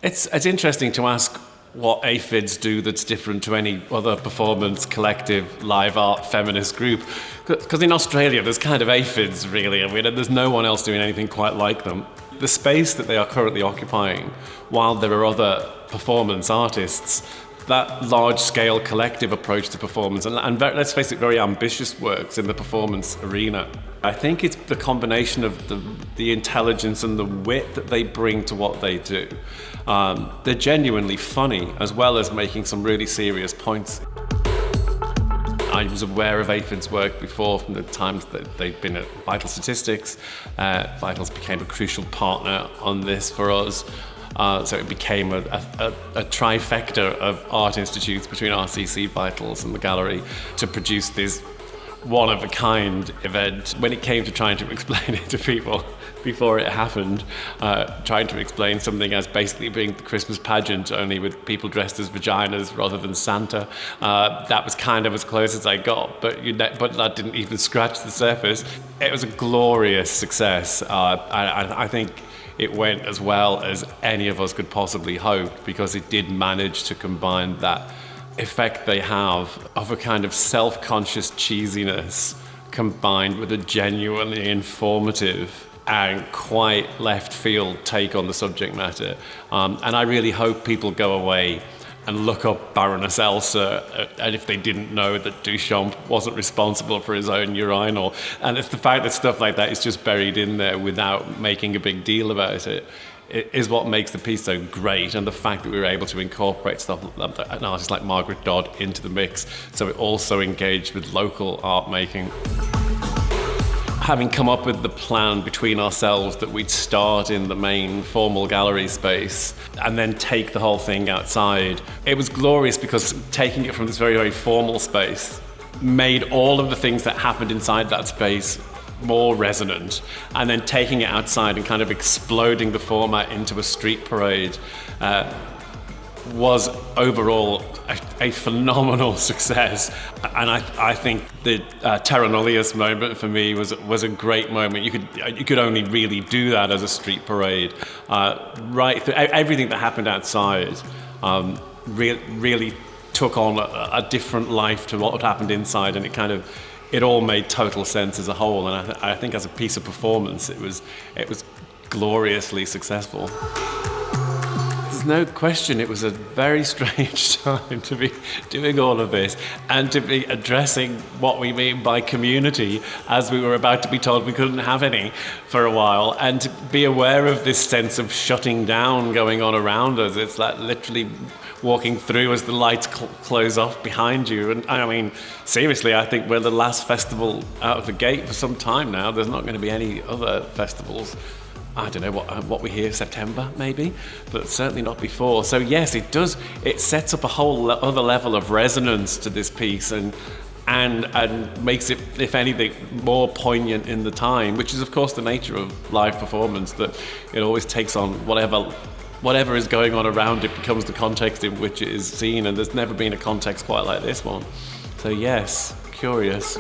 It's interesting to ask what APHIDS do that's different to any other performance, collective, live art, feminist group. Because in Australia, there's kind of APHIDS, really. I mean, there's no one else doing anything quite like them. The space that they are currently occupying, while there are other performance artists, that large-scale collective approach to performance, and let's face it, very ambitious works in the performance arena. I think it's the combination of the intelligence and the wit that they bring to what they do. They're genuinely funny, as well as making some really serious points. I was aware of APHIDS' work before from the times that they'd been at Vital Statistics. Vitals became a crucial partner on this for us. So it became a trifecta of art institutes between RCC, Vitals and the gallery to produce this one-of-a-kind event. When it came to trying to explain it to people before it happened, trying to explain something as basically being the Christmas pageant, only with people dressed as vaginas rather than Santa, that was kind of as close as I got, but that didn't even scratch the surface. It was a glorious success. I think it went as well as any of us could possibly hope, because it did manage to combine that effect they have of a kind of self-conscious cheesiness combined with a genuinely informative and quite left field take on the subject matter. And I really hope people go away and look up Baroness Elsa, and if they didn't know that Duchamp wasn't responsible for his own urinal. And it's the fact that stuff like that is just buried in there without making a big deal about it is what makes the piece so great, and the fact that we were able to incorporate stuff, an artist like Margaret Dodd into the mix, so it also engaged with local art making. Having come up with the plan between ourselves that we'd start in the main formal gallery space and then take the whole thing outside, it was glorious because taking it from this very, very formal space made all of the things that happened inside that space more resonant, and then taking it outside and kind of exploding the format into a street parade was overall a phenomenal success. And I think the Terra Nullius moment for me was a great moment. You could only really do that as a street parade. Right through, everything that happened outside really took on a different life to what happened inside, and it all made total sense as a whole. And I think as a piece of performance, it was gloriously successful. There's no question it was a very strange time to be doing all of this and to be addressing what we mean by community, as we were about to be told we couldn't have any for a while, and to be aware of this sense of shutting down going on around us. It's like literally walking through as the lights close off behind you. And I mean, seriously, I think we're the last festival out of the gate for some time now. There's not going to be any other festivals. I don't know what we hear, September maybe, but certainly not before. So yes, it sets up a whole other level of resonance to this piece, and makes it, if anything, more poignant in the time, which is of course the nature of live performance, that it always takes on whatever is going on around it becomes the context in which it is seen, and there's never been a context quite like this one. So yes, curious.